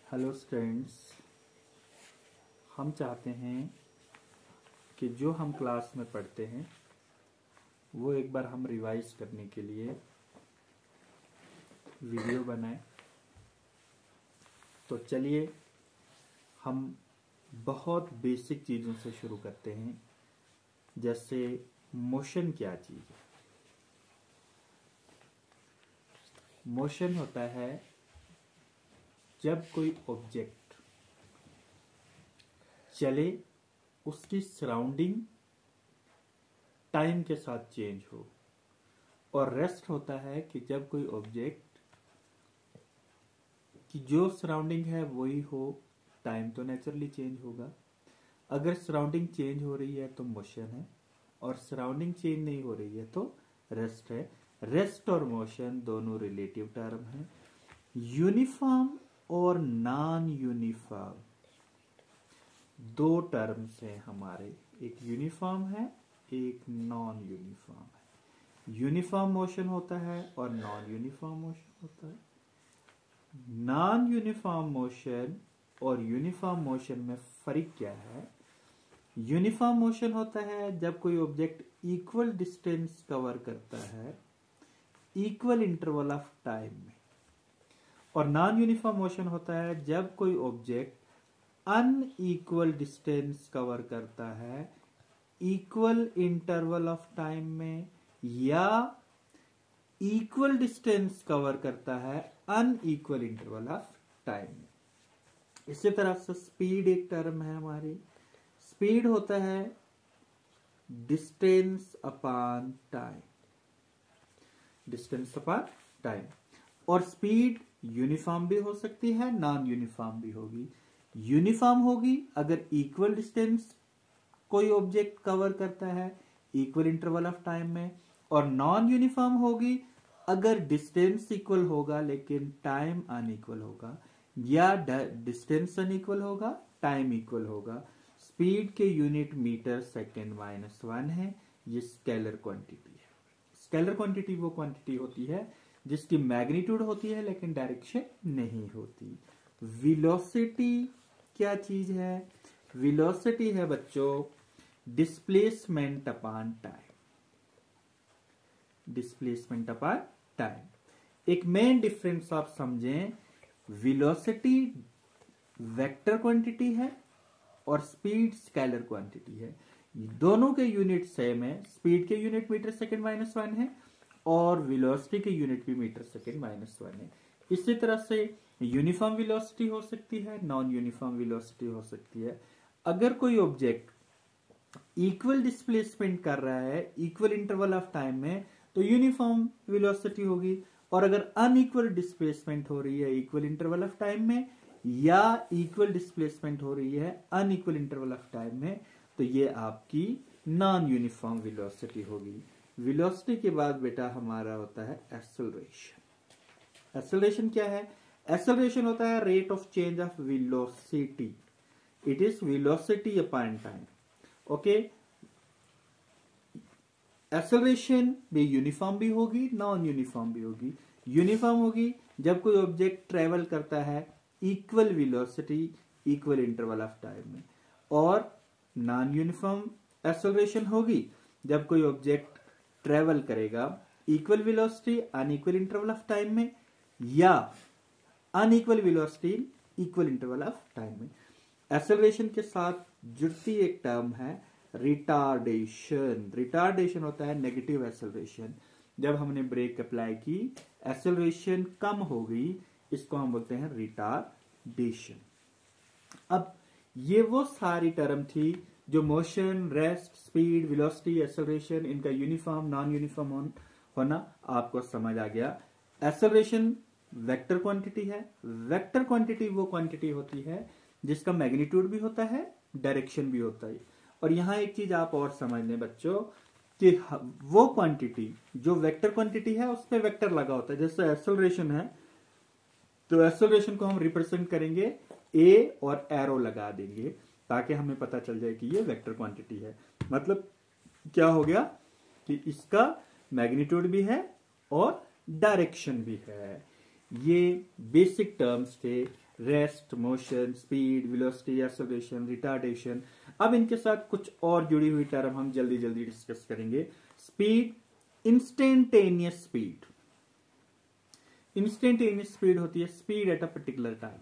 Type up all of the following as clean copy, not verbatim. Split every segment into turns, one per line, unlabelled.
Hello students, हम चाहते हैं कि जो हम क्लास में पढ़ते हैं वो एक बार हम रिवाइज करने के लिए वीडियो बनाएं। तो चलिए हम बहुत बेसिक चीज़ों से शुरू करते हैं, जैसे मोशन क्या चीज़ है। मोशन होता है जब कोई ऑब्जेक्ट चले, उसकी सराउंडिंग टाइम के साथ चेंज हो। और रेस्ट होता है कि जब कोई ऑब्जेक्ट की जो सराउंडिंग है वही हो, टाइम तो नेचुरली चेंज होगा। अगर सराउंडिंग चेंज हो रही है तो मोशन है, और सराउंडिंग चेंज नहीं हो रही है तो रेस्ट है। रेस्ट और मोशन दोनों रिलेटिव टर्म हैं। यूनिफॉर्म और नॉन यूनिफॉर्म दो टर्म्स हैं हमारे, एक यूनिफॉर्म है, एक नॉन यूनिफॉर्म है। यूनिफॉर्म मोशन होता है और नॉन यूनिफॉर्म मोशन होता है। नॉन यूनिफॉर्म मोशन और यूनिफॉर्म मोशन में फर्क क्या है? यूनिफॉर्म मोशन होता है जब कोई ऑब्जेक्ट इक्वल डिस्टेंस कवर करता है इक्वल इंटरवल ऑफ टाइम में, और नॉन यूनिफॉर्म मोशन होता है जब कोई ऑब्जेक्ट अनइक्वल डिस्टेंस कवर करता है इक्वल इंटरवल ऑफ टाइम में, या इक्वल डिस्टेंस कवर करता है अनइक्वल इंटरवल ऑफ टाइम में। इसी तरह से स्पीड एक टर्म है हमारी। स्पीड होता है distance upon time, distance upon time. और स्पीड यूनिफॉर्म भी हो सकती है, नॉन यूनिफॉर्म भी होगी। यूनिफॉर्म होगी अगर इक्वल डिस्टेंस कोई ऑब्जेक्ट कवर करता है इक्वल इंटरवल ऑफ टाइम में, और नॉन यूनिफॉर्म होगी अगर डिस्टेंस इक्वल होगा लेकिन टाइम अनइक्वल होगा, या डिस्टेंस अनइक्वल होगा, टाइम इक्वल होगा। स्पीड के यूनिट मीटर सेकेंड -1 है। ये स्केलर क्वांटिटी है। स्केलर क्वांटिटी वो क्वांटिटी होती है जिसकी मैग्नीट्यूड होती है लेकिन डायरेक्शन नहीं होती। वेलोसिटी क्या चीज है? वेलोसिटी है बच्चों displacement upon time. Displacement upon time. एक मेन डिफरेंस आप समझें, वेलोसिटी वेक्टर क्वांटिटी है और स्पीड स्केलर क्वांटिटी है। दोनों के यूनिट सेम है। स्पीड के यूनिट मीटर सेकेंड -1 है और वेलोसिटी के यूनिट भी मीटर सेकेंड -1 है। इसी तरह से यूनिफॉर्म वेलोसिटी हो सकती है, नॉन यूनिफॉर्म वेलोसिटी हो सकती है। अगर कोई ऑब्जेक्ट इक्वल डिस्प्लेसमेंट कर रहा है इक्वल इंटरवल ऑफ टाइम में तो यूनिफॉर्म वेलोसिटी होगी, और अगर अनइक्वल डिस्प्लेसमेंट हो रही है इक्वल इंटरवल ऑफ टाइम में, या इक्वल डिस्प्लेसमेंट हो रही है अनइक्वल इंटरवल ऑफ टाइम में, तो ये आपकी नॉन यूनिफॉर्म वेलोसिटी होगी। वेलोसिटी के बाद बेटा हमारा होता है एक्सेलरेशन। एक्सेलरेशन क्या है? एक्सेलरेशन होता है rate of change of velocity. It is velocity upon time. Okay, acceleration भी यूनिफॉर्म भी होगी, नॉन यूनिफॉर्म भी होगी। यूनिफॉर्म होगी जब कोई ऑब्जेक्ट ट्रेवल करता है equal velocity equal interval of time में, और नॉन यूनिफॉर्म एक्सेलरेशन होगी जब कोई ऑब्जेक्ट ट्रेवल करेगा equal velocity unequal interval of time में, या unequal velocity equal interval of time में। एक्सेलरेशन के साथ जुड़ती एक टर्म है रिटार्डेशन। रिटार्डेशन होता है नेगेटिव एक्सेलरेशन। जब हमने ब्रेक अप्लाई की एक्सेलरेशन कम हो गई, इसको हम बोलते हैं रिटार्डेशन। अब ये वो सारी टर्म थी जो motion, rest, speed, velocity, acceleration, इनका यूनिफॉर्म नॉन यूनिफॉर्म होना आपको समझ आ गया। एक्सेलरेशन वेक्टर क्वांटिटी है। वेक्टर क्वांटिटी वो क्वांटिटी होती है जिसका मैग्नीट्यूड भी होता है, डायरेक्शन भी होता है। और यहां एक चीज आप और समझ लें बच्चों कि वो क्वांटिटी जो वेक्टर क्वांटिटी है उस पर वेक्टर लगा होता है। जैसे एक्सेलरेशन है तो एक्सेलरेशन को हम रिप्रेजेंट करेंगे ए और एरो लगा देंगे ताकि हमें पता चल जाए कि ये वेक्टर क्वांटिटी है। मतलब क्या हो गया कि इसका मैग्नीट्यूड भी है और डायरेक्शन भी है। ये बेसिक टर्म्स थे rest, motion, speed, velocity, acceleration, retardation. अब इनके साथ कुछ और जुड़ी हुई टर्म हम जल्दी जल्दी डिस्कस करेंगे। Speed, instantaneous speed. Instantaneous speed होती है speed at a particular time.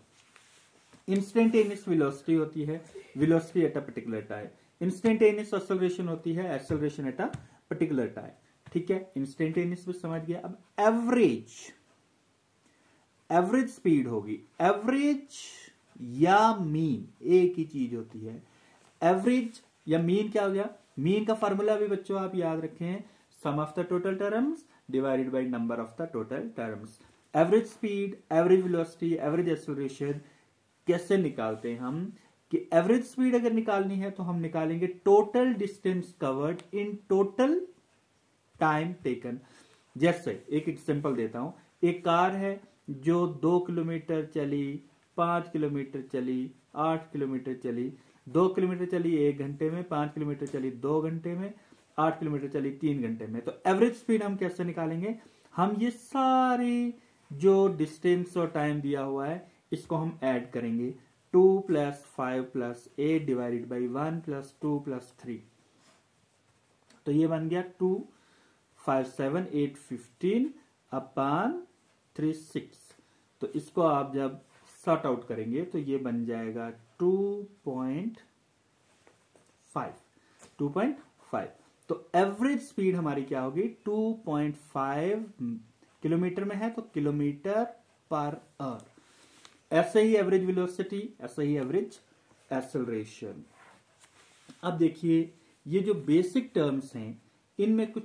Instantaneous velocity होती है velocity at a particular time. Instantaneous acceleration होती है acceleration at a particular time. ठीक है, इंस्टेंटेनियस भी समझ गया। अब एवरेज स्पीड होगी। एवरेज या मीन एक ही चीज होती है। एवरेज या मीन क्या हो गया? मीन का फार्मूला भी बच्चों आप याद रखें, sum of the total terms divided by number of the total terms. Average speed, average velocity, average acceleration कैसे निकालते हैं हम? कि एवरेज स्पीड अगर निकालनी है तो हम निकालेंगे total distance covered in total time taken. जैसे एक एग्जांपल देता हूं, एक कार है जो 2 किलोमीटर चली, 5 किलोमीटर चली, 8 किलोमीटर चली, 2 किलोमीटर चली 1 घंटे में, 5 किलोमीटर चली 2 घंटे में, 8 किलोमीटर चली 3 घंटे में। तो एवरेज स्पीड हम कैसे निकालेंगे? हम ये सारे जो डिस्टेंस और टाइम दिया हुआ है इसको हम ऐड करेंगे। 2 + 5 + 8 डिवाइडेड बाई 1 + 2 + 3। तो ये बन गया 2 5 7 8 15 अपॉन 3 6। तो इसको आप जब सॉर्ट आउट करेंगे तो ये बन जाएगा 2.5। तो एवरेज स्पीड हमारी क्या होगी? 2.5 किलोमीटर में है तो किलोमीटर पर आवर। ऐसे ही एवरेज वेलोसिटी, ऐसे ही एवरेज एक्सेलरेशन। अब देखिए ये जो बेसिक टर्म्स हैं इनमें कुछ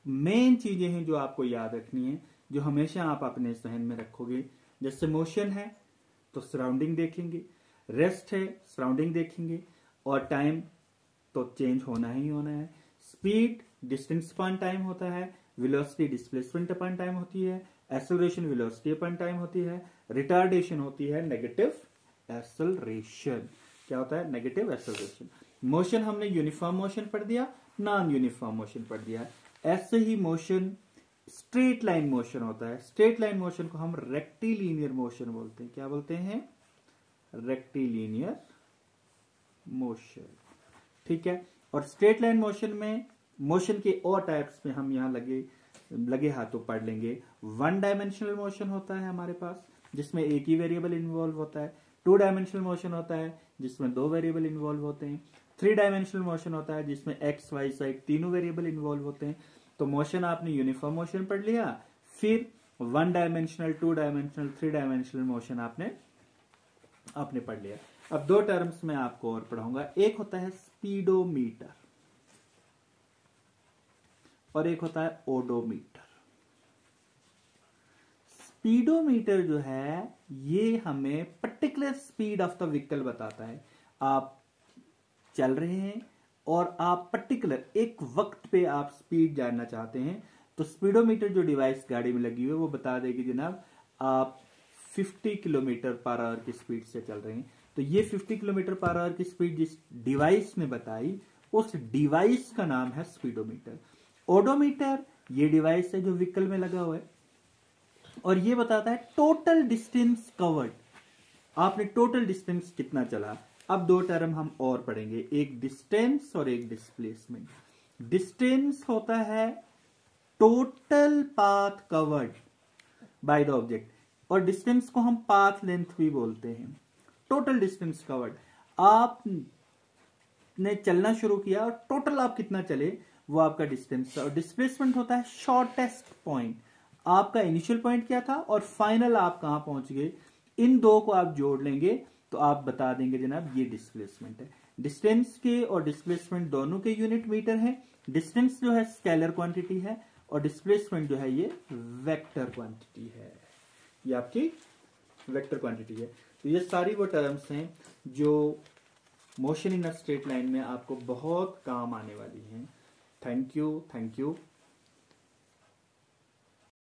मेन चीजें हैं जो आपको याद रखनी है, जो हमेशा आप अपने जहन में रखोगे। जैसे मोशन है तो सराउंडिंग देखेंगे, रेस्ट है सराउंडिंग देखेंगे, और टाइम तो चेंज होना ही होना है। स्पीड डिस्टेंस अपॉन टाइम होता है, वेलोसिटी डिस्प्लेसमेंट अपॉन टाइम होती है, एक्सेलरेशन वेलोसिटी अपॉन टाइम होती है, रिटार्डेशन होती है नेगेटिव एक्सेलरेशन। क्या होता है? Negative acceleration. मोशन हमने यूनिफॉर्म मोशन पढ़ दिया, नॉन यूनिफॉर्म मोशन पढ़ दिया। ऐसे ही मोशन स्ट्रेट लाइन मोशन होता है। स्ट्रेट लाइन मोशन को हम रेक्टिलिनियर मोशन बोलते हैं। क्या बोलते हैं? Rectilinear motion. ठीक है, और स्ट्रेट लाइन मोशन में मोशन के और टाइप्स में हम यहां लगे हाथों पढ़ लेंगे। 1 डायमेंशनल मोशन होता है हमारे पास जिसमें एक ही वेरिएबल इन्वॉल्व होता है। 2 डायमेंशनल मोशन होता है जिसमें 2 वेरिएबल इन्वॉल्व होते हैं। 3 डायमेंशनल मोशन होता है जिसमें एक्स वाई साइड तीनों वेरिएबल इन्वॉल्व होते हैं। तो मोशन आपने यूनिफॉर्म मोशन पढ़ लिया, फिर 1 डायमेंशनल, 2 डायमेंशनल, 3 डायमेंशनल मोशन आपने पढ़ लिया। अब 2 टर्म्स में आपको और पढ़ाऊंगा। एक होता है स्पीडोमीटर और एक होता है ओडोमीटर। स्पीडोमीटर जो है ये हमें particular speed of the vehicle बताता है। आप चल रहे हैं और आप पर्टिकुलर एक वक्त पे आप स्पीड जानना चाहते हैं तो स्पीडोमीटर जो डिवाइस गाड़ी में लगी हुई है वो बता देगी जनाब आप 50 किलोमीटर पर आवर की स्पीड से चल रहे हैं। तो ये 50 किलोमीटर पर आवर की स्पीड जिस डिवाइस ने बताई उस डिवाइस का नाम है स्पीडोमीटर। ओडोमीटर ये डिवाइस है जो व्हीकल में लगा हुआ है और ये बताता है टोटल डिस्टेंस कवर्ड, आपने टोटल डिस्टेंस कितना चला। अब 2 टर्म हम और पढ़ेंगे, एक डिस्टेंस और एक डिस्प्लेसमेंट। डिस्टेंस होता है total path covered by the object और डिस्टेंस को हम पाथ लेंथ भी बोलते हैं। टोटल डिस्टेंस कवर्ड, आपने चलना शुरू किया और टोटल आप कितना चले वो आपका डिस्टेंस। और डिस्प्लेसमेंट होता है शॉर्टेस्ट पॉइंट, आपका इनिशियल पॉइंट क्या था और फाइनल आप कहां पहुंच गए। इन 2 को आप जोड़ लेंगे तो आप बता देंगे जनाब ये डिस्प्लेसमेंट है। डिस्टेंस के और डिस्प्लेसमेंट दोनों के यूनिट मीटर है। डिस्टेंस जो है स्केलर क्वांटिटी है और डिस्प्लेसमेंट जो है ये वेक्टर क्वांटिटी है, ये आपकी वेक्टर क्वांटिटी है। तो ये सारी वो टर्म्स हैं जो motion in a straight line में आपको बहुत काम आने वाली हैं। Thank you.